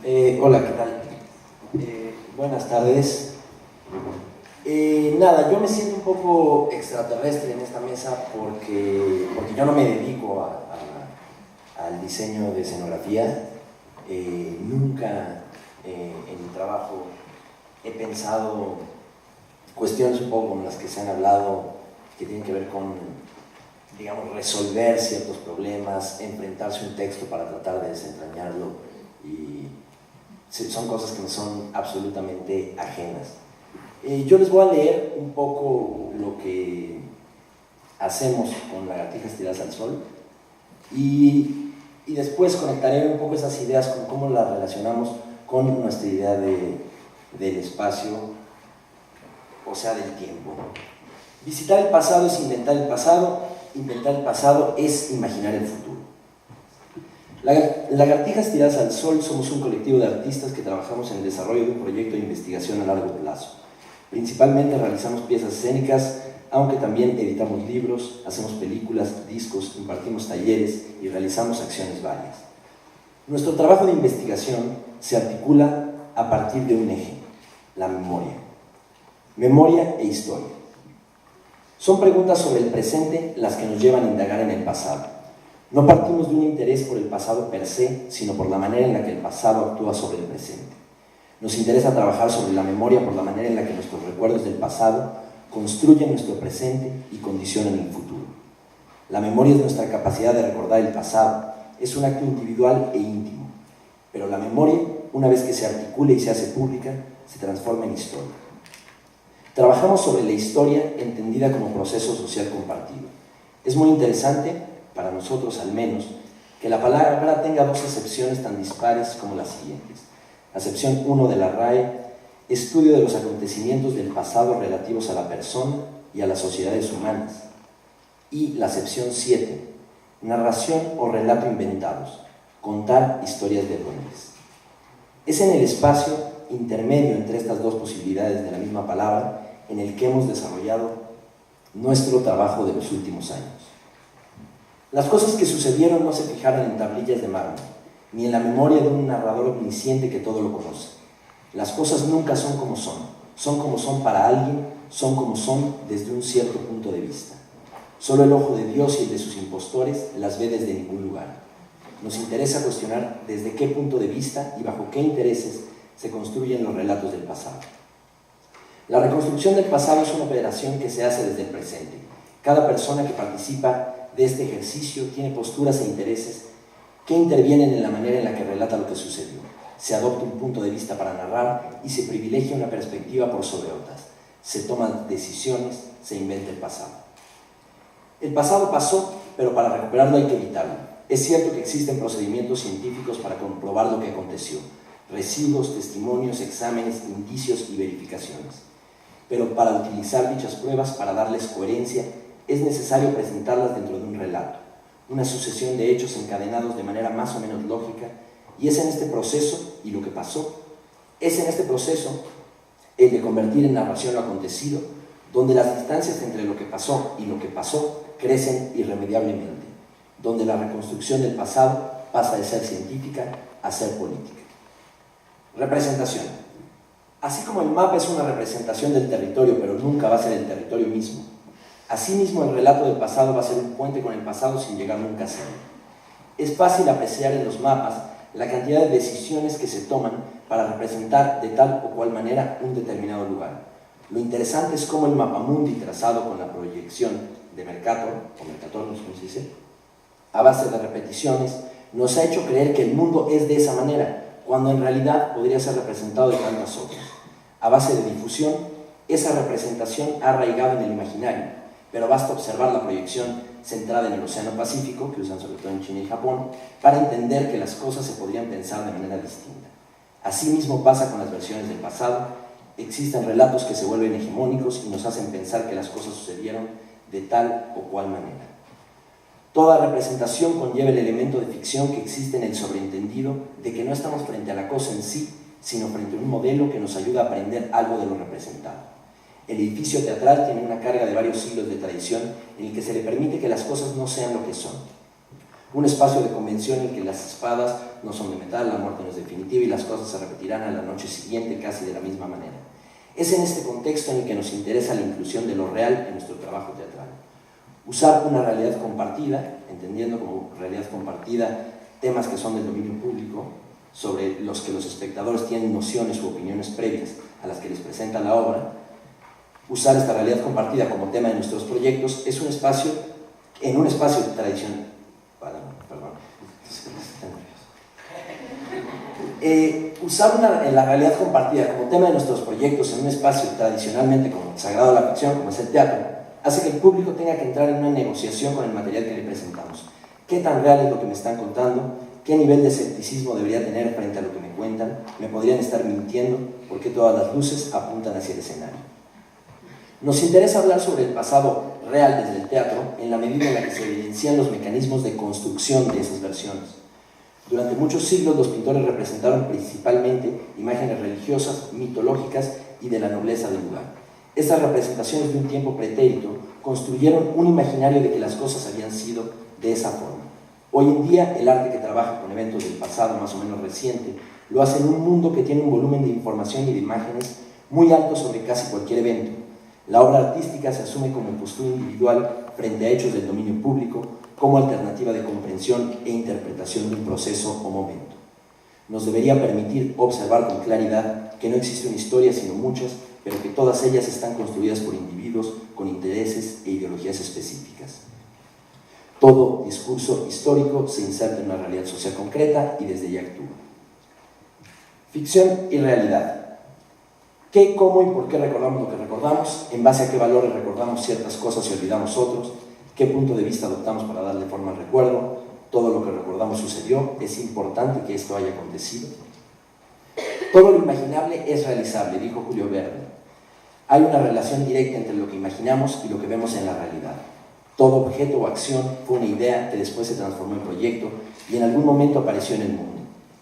Hola, ¿qué tal? Buenas tardes. Nada, yo me siento un poco extraterrestre en esta mesa porque yo no me dedico al diseño de escenografía. Nunca en mi trabajo he pensado cuestiones un poco como las que se han hablado, que tienen que ver con, digamos, resolver ciertos problemas, enfrentarse a un texto para tratar de desentrañarlo, y son cosas que me son absolutamente ajenas. Yo les voy a leer un poco lo que hacemos con Lagartijas Tiradas al Sol y después conectaré un poco esas ideas con cómo las relacionamos con nuestra idea del espacio, o sea, del tiempo. Visitar el pasado es inventar el pasado es imaginar el futuro. Lagartijas Tiradas al Sol somos un colectivo de artistas que trabajamos en el desarrollo de un proyecto de investigación a largo plazo. Principalmente realizamos piezas escénicas, aunque también editamos libros, hacemos películas, discos, impartimos talleres y realizamos acciones varias. Nuestro trabajo de investigación se articula a partir de un eje: la memoria. Memoria e historia. Son preguntas sobre el presente las que nos llevan a indagar en el pasado. No partimos de un interés por el pasado per se, sino por la manera en la que el pasado actúa sobre el presente. Nos interesa trabajar sobre la memoria por la manera en la que nuestros recuerdos del pasado construyen nuestro presente y condicionan el futuro. La memoria es nuestra capacidad de recordar el pasado, es un acto individual e íntimo, pero la memoria, una vez que se articula y se hace pública, se transforma en historia. Trabajamos sobre la historia entendida como proceso social compartido. Es muy interesante, para nosotros al menos, que la palabra tenga dos acepciones tan dispares como las siguientes. Acepción 1 de la RAE: estudio de los acontecimientos del pasado relativos a la persona y a las sociedades humanas. Y la acepción 7, narración o relato inventados, contar historias de duendes. Es en el espacio intermedio entre estas dos posibilidades de la misma palabra en el que hemos desarrollado nuestro trabajo de los últimos años. Las cosas que sucedieron no se fijaron en tablillas de mármol, ni en la memoria de un narrador omnisciente que todo lo conoce. Las cosas nunca son como son para alguien, son como son desde un cierto punto de vista. Solo el ojo de Dios y el de sus impostores las ve desde ningún lugar. Nos interesa cuestionar desde qué punto de vista y bajo qué intereses se construyen los relatos del pasado. La reconstrucción del pasado es una operación que se hace desde el presente. Cada persona que participa de este ejercicio tiene posturas e intereses que intervienen en la manera en la que relata lo que sucedió. Se adopta un punto de vista para narrar y se privilegia una perspectiva por sobre otras. Se toman decisiones, se inventa el pasado. El pasado pasó, pero para recuperarlo hay que evitarlo. Es cierto que existen procedimientos científicos para comprobar lo que aconteció: residuos, testimonios, exámenes, indicios y verificaciones. Pero para utilizar dichas pruebas, para darles coherencia, es necesario presentarlas dentro de un relato, una sucesión de hechos encadenados de manera más o menos lógica, y es en este proceso, y lo que pasó, es en este proceso, el de convertir en narración lo acontecido, donde las distancias entre lo que pasó y lo que pasó crecen irremediablemente, donde la reconstrucción del pasado pasa de ser científica a ser política. Representación. Así como el mapa es una representación del territorio, pero nunca va a ser el territorio mismo, asimismo el relato del pasado va a ser un puente con el pasado sin llegar nunca a serlo. Es fácil apreciar en los mapas la cantidad de decisiones que se toman para representar de tal o cual manera un determinado lugar. Lo interesante es cómo el mapamundi, trazado con la proyección de Mercator, o Mercator, no sé cómo se dice, a base de repeticiones, nos ha hecho creer que el mundo es de esa manera, cuando en realidad podría ser representado de tantas otras. A base de difusión, esa representación ha arraigado en el imaginario, pero basta observar la proyección centrada en el Océano Pacífico, que usan sobre todo en China y Japón, para entender que las cosas se podrían pensar de manera distinta. Asimismo pasa con las versiones del pasado. Existen relatos que se vuelven hegemónicos y nos hacen pensar que las cosas sucedieron de tal o cual manera. Toda representación conlleva el elemento de ficción que existe en el sobreentendido de que no estamos frente a la cosa en sí, sino frente a un modelo que nos ayuda a aprender algo de lo representado. El edificio teatral tiene una carga de varios siglos de tradición en el que se le permite que las cosas no sean lo que son. Un espacio de convención en el que las espadas no son de metal, la muerte no es definitiva y las cosas se repetirán a la noche siguiente casi de la misma manera. Es en este contexto en el que nos interesa la inclusión de lo real en nuestro trabajo teatral. Usar una realidad compartida, entendiendo como realidad compartida temas que son del dominio público, sobre los que los espectadores tienen nociones u opiniones previas a las que les presenta la obra. Usar esta realidad compartida como tema de nuestros proyectos es un espacio tradicional. Usar la realidad compartida como tema de nuestros proyectos en un espacio tradicionalmente consagrado a la ficción, como es el teatro, hace que el público tenga que entrar en una negociación con el material que le presentamos. ¿Qué tan real es lo que me están contando? ¿Qué nivel de escepticismo debería tener frente a lo que me cuentan? ¿Me podrían estar mintiendo? ¿Por qué todas las luces apuntan hacia el escenario? Nos interesa hablar sobre el pasado real desde el teatro en la medida en la que se evidencian los mecanismos de construcción de esas versiones. Durante muchos siglos los pintores representaron principalmente imágenes religiosas, mitológicas y de la nobleza del lugar. Estas representaciones de un tiempo pretérito construyeron un imaginario de que las cosas habían sido de esa forma. Hoy en día el arte que trabaja con eventos del pasado más o menos reciente lo hace en un mundo que tiene un volumen de información y de imágenes muy alto sobre casi cualquier evento. La obra artística se asume como postura individual frente a hechos del dominio público, como alternativa de comprensión e interpretación de un proceso o momento. Nos debería permitir observar con claridad que no existe una historia sino muchas, pero que todas ellas están construidas por individuos con intereses e ideologías específicas. Todo discurso histórico se inserta en una realidad social concreta y desde ella actúa. Ficción y realidad. ¿Qué, cómo y por qué recordamos lo que recordamos? ¿En base a qué valores recordamos ciertas cosas y olvidamos otros? ¿Qué punto de vista adoptamos para darle forma al recuerdo? ¿Todo lo que recordamos sucedió? ¿Es importante que esto haya acontecido? Todo lo imaginable es realizable, dijo Julio Verne. Hay una relación directa entre lo que imaginamos y lo que vemos en la realidad. Todo objeto o acción fue una idea que después se transformó en proyecto y en algún momento apareció en el mundo.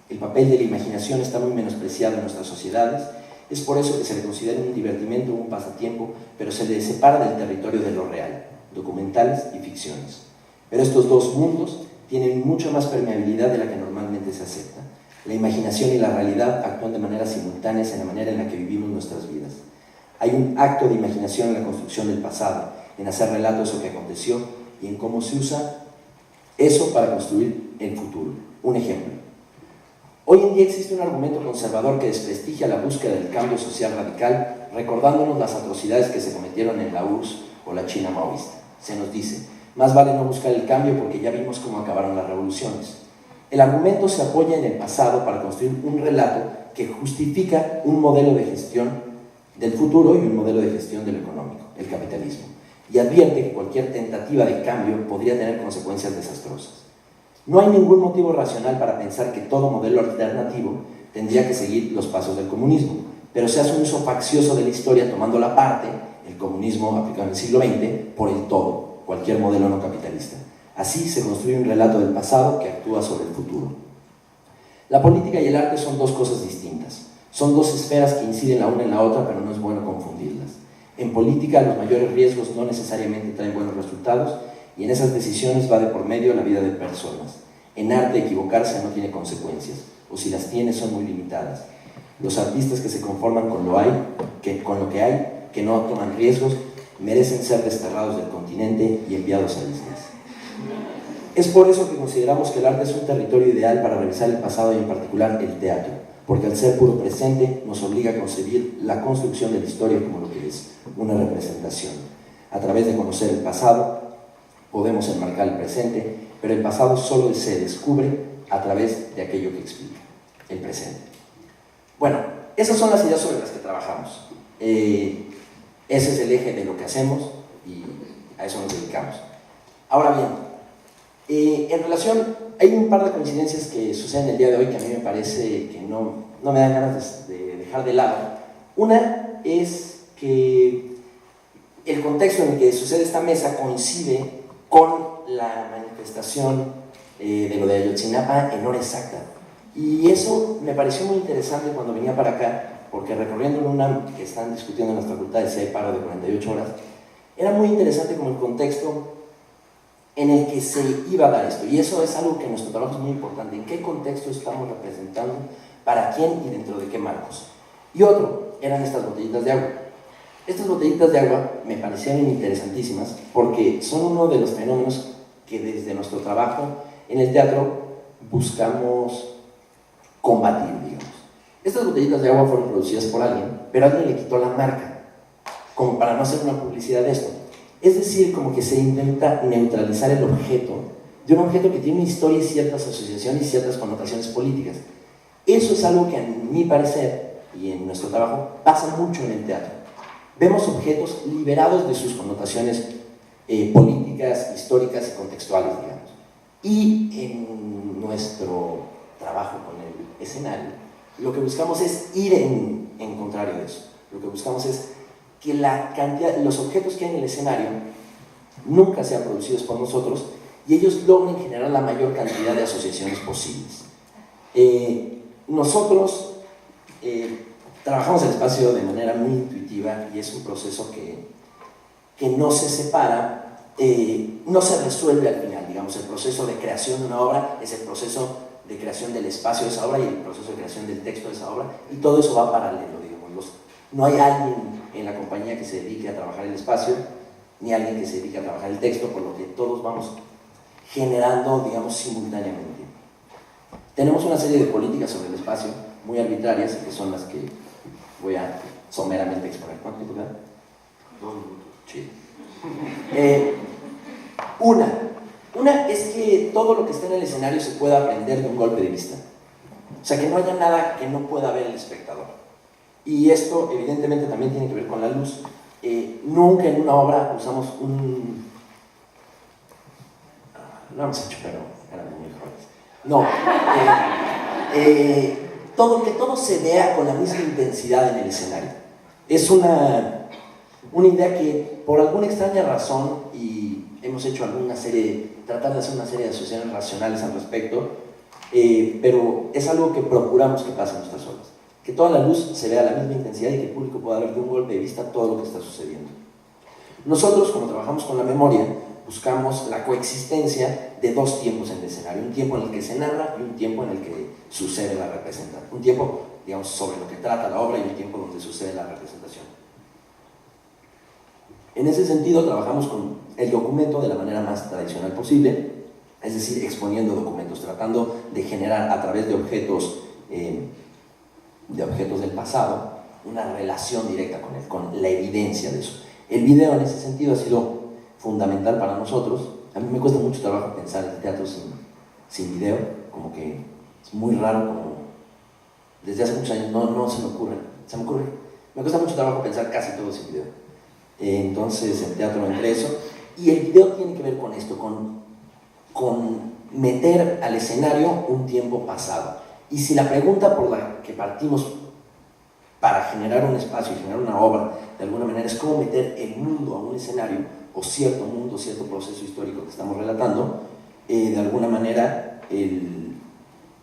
El papel de la imaginación está muy menospreciado en nuestras sociedades. Es por eso que se le considera un divertimento o un pasatiempo, pero se le separa del territorio de lo real, documentales y ficciones. Pero estos dos mundos tienen mucha más permeabilidad de la que normalmente se acepta. La imaginación y la realidad actúan de manera simultáneas en la manera en la que vivimos nuestras vidas. Hay un acto de imaginación en la construcción del pasado, en hacer relato de eso que aconteció y en cómo se usa eso para construir el futuro. Un ejemplo. Hoy en día existe un argumento conservador que desprestigia la búsqueda del cambio social radical, recordándonos las atrocidades que se cometieron en la URSS o la China maoísta. Se nos dice, más vale no buscar el cambio porque ya vimos cómo acabaron las revoluciones. El argumento se apoya en el pasado para construir un relato que justifica un modelo de gestión del futuro y un modelo de gestión de lo económico, el capitalismo, y advierte que cualquier tentativa de cambio podría tener consecuencias desastrosas. No hay ningún motivo racional para pensar que todo modelo alternativo tendría que seguir los pasos del comunismo, pero se hace un uso faccioso de la historia tomando la parte, el comunismo aplicado en el siglo XX, por el todo, cualquier modelo no capitalista. Así se construye un relato del pasado que actúa sobre el futuro. La política y el arte son dos cosas distintas. Son dos esferas que inciden la una en la otra, pero no es bueno confundirlas. En política los mayores riesgos no necesariamente traen buenos resultados y en esas decisiones va de por medio la vida de personas. En arte equivocarse no tiene consecuencias, o si las tiene son muy limitadas. Los artistas que se conforman con lo que hay, que no toman riesgos, merecen ser desterrados del continente y enviados a islas. Es por eso que consideramos que el arte es un territorio ideal para revisar el pasado y en particular el teatro, porque al ser puro presente nos obliga a concebir la construcción de la historia como lo que es, una representación. A través de conocer el pasado podemos enmarcar el presente, pero el pasado solo se descubre a través de aquello que explica, el presente. Bueno, esas son las ideas sobre las que trabajamos. Ese es el eje de lo que hacemos y a eso nos dedicamos. Ahora bien, en relación, hay un par de coincidencias que suceden el día de hoy que a mí me parece que no me dan ganas de dejar de lado. Una es que el contexto en el que sucede esta mesa coincide con la manifestación de lo de Ayotzinapa en hora exacta. Y eso me pareció muy interesante cuando venía para acá, porque recorriendo en UNAM, que están discutiendo en las facultades si hay paro de 48 horas, era muy interesante como el contexto en el que se iba a dar esto. Y eso es algo que en nuestro trabajo es muy importante. ¿En qué contexto estamos representando? ¿Para quién y dentro de qué marcos? Y otro eran estas botellitas de agua. Estas botellitas de agua me parecían interesantísimas porque son uno de los fenómenos que desde nuestro trabajo en el teatro buscamos combatir, digamos. Estas botellitas de agua fueron producidas por alguien, pero alguien le quitó la marca, como para no hacer una publicidad de esto. Es decir, como que se intenta neutralizar el objeto de un objeto que tiene una historia y ciertas asociaciones y ciertas connotaciones políticas. Eso es algo que a mi parecer, y en nuestro trabajo, pasa mucho en el teatro. Vemos objetos liberados de sus connotaciones políticas, históricas y contextuales, digamos. Y en nuestro trabajo con el escenario, lo que buscamos es ir en contrario de eso. Lo que buscamos es que la cantidad, los objetos que hay en el escenario nunca sean producidos por nosotros y ellos logren generar la mayor cantidad de asociaciones posibles. Nosotros trabajamos el espacio de manera muy intuitiva y es un proceso que no se separa, no se resuelve al final, digamos. El proceso de creación de una obra es el proceso de creación del espacio de esa obra y el proceso de creación del texto de esa obra, y todo eso va paralelo, digamos. No hay alguien en la compañía que se dedique a trabajar el espacio, ni alguien que se dedique a trabajar el texto, por lo que todos vamos generando, digamos, simultáneamente. Tenemos una serie de políticas sobre el espacio muy arbitrarias, que son las que voy a someramente exponer. ¿Cuánto tiempo queda? 2 minutos. Sí. Una es que todo lo que está en el escenario se pueda aprender de un golpe de vista. O sea, que no haya nada que no pueda ver el espectador. Y esto, evidentemente, también tiene que ver con la luz. Nunca en una obra usamos un... No lo hemos hecho, pero eran muy jóvenes. No. Que todo se vea con la misma intensidad en el escenario. Es una idea que, por alguna extraña razón, y hemos hecho tratar de hacer una serie de asociaciones racionales al respecto, pero es algo que procuramos que pase en nuestras obras. Que toda la luz se vea a la misma intensidad y que el público pueda ver de un golpe de vista todo lo que está sucediendo. Nosotros, como trabajamos con la memoria, buscamos la coexistencia de dos tiempos en el escenario, un tiempo en el que se narra y un tiempo en el que sucede la representación. Un tiempo, digamos, sobre lo que trata la obra y un tiempo donde sucede la representación. En ese sentido, trabajamos con el documento de la manera más tradicional posible, es decir, exponiendo documentos, tratando de generar a través de objetos del pasado una relación directa con él, con la evidencia de eso. El video en ese sentido ha sido fundamental para nosotros. A mí me cuesta mucho trabajo pensar el teatro sin video, como que es muy raro, como desde hace muchos años no se me ocurre. Me cuesta mucho trabajo pensar casi todo sin video. Entonces el teatro entre eso, y el video tiene que ver con esto, con meter al escenario un tiempo pasado. Y si la pregunta por la que partimos para generar un espacio y generar una obra de alguna manera es cómo meter el mundo a un escenario, o cierto mundo, cierto proceso histórico que estamos relatando, de alguna manera el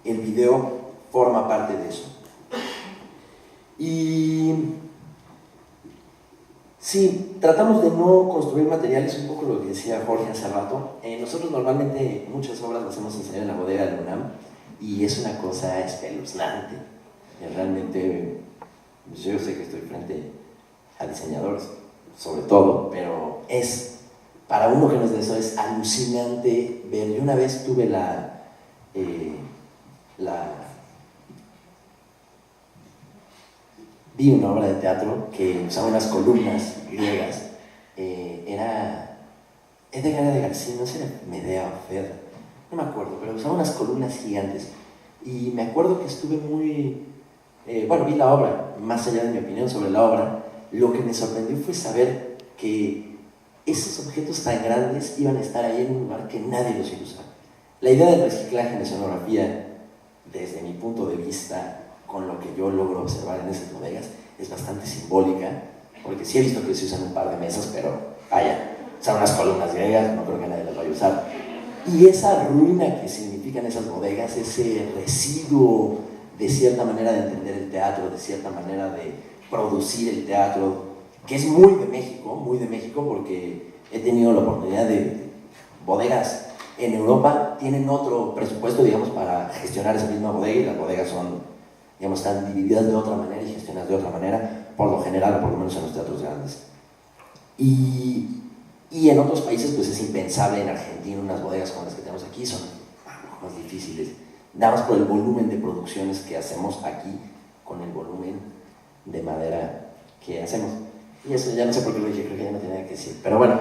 video forma parte de eso. Y sí, tratamos de no construir materiales, un poco lo que decía Jorge hace rato. Nosotros normalmente muchas obras las hemos enseñado en la bodega de UNAM y es una cosa espeluznante. Realmente, yo sé que estoy frente a diseñadores, sobre todo, pero para uno que no es de eso, es alucinante ver. Yo una vez tuve vi una obra de teatro que usaba unas columnas griegas, era Edgar de García, no sé, era Medea o Fedra, no me acuerdo, pero usaba unas columnas gigantes y me acuerdo que estuve muy... vi la obra, más allá de mi opinión sobre la obra, lo que me sorprendió fue saber que esos objetos tan grandes iban a estar ahí en un lugar que nadie los iba a usar. La idea del reciclaje en escenografía, desde mi punto de vista, con lo que yo logro observar en esas bodegas, es bastante simbólica, porque sí he visto que se usan un par de mesas, pero vaya, son unas columnas griegas, no creo que nadie las vaya a usar. Y esa ruina que significan esas bodegas, ese residuo de cierta manera de entender el teatro, de cierta manera de producir el teatro, que es muy de México, porque he tenido la oportunidad de bodegas en Europa tienen otro presupuesto, digamos, para gestionar esa misma bodega, y las bodegas son, digamos, están divididas de otra manera y gestionadas de otra manera, por lo general, o por lo menos en los teatros grandes. Y en otros países, pues es impensable. En Argentina, unas bodegas como las que tenemos aquí son más difíciles, nada más por el volumen de producciones que hacemos aquí, con el volumen de madera que hacemos. Y eso ya no sé por qué lo dije, creo que ya no tenía que decir, pero bueno.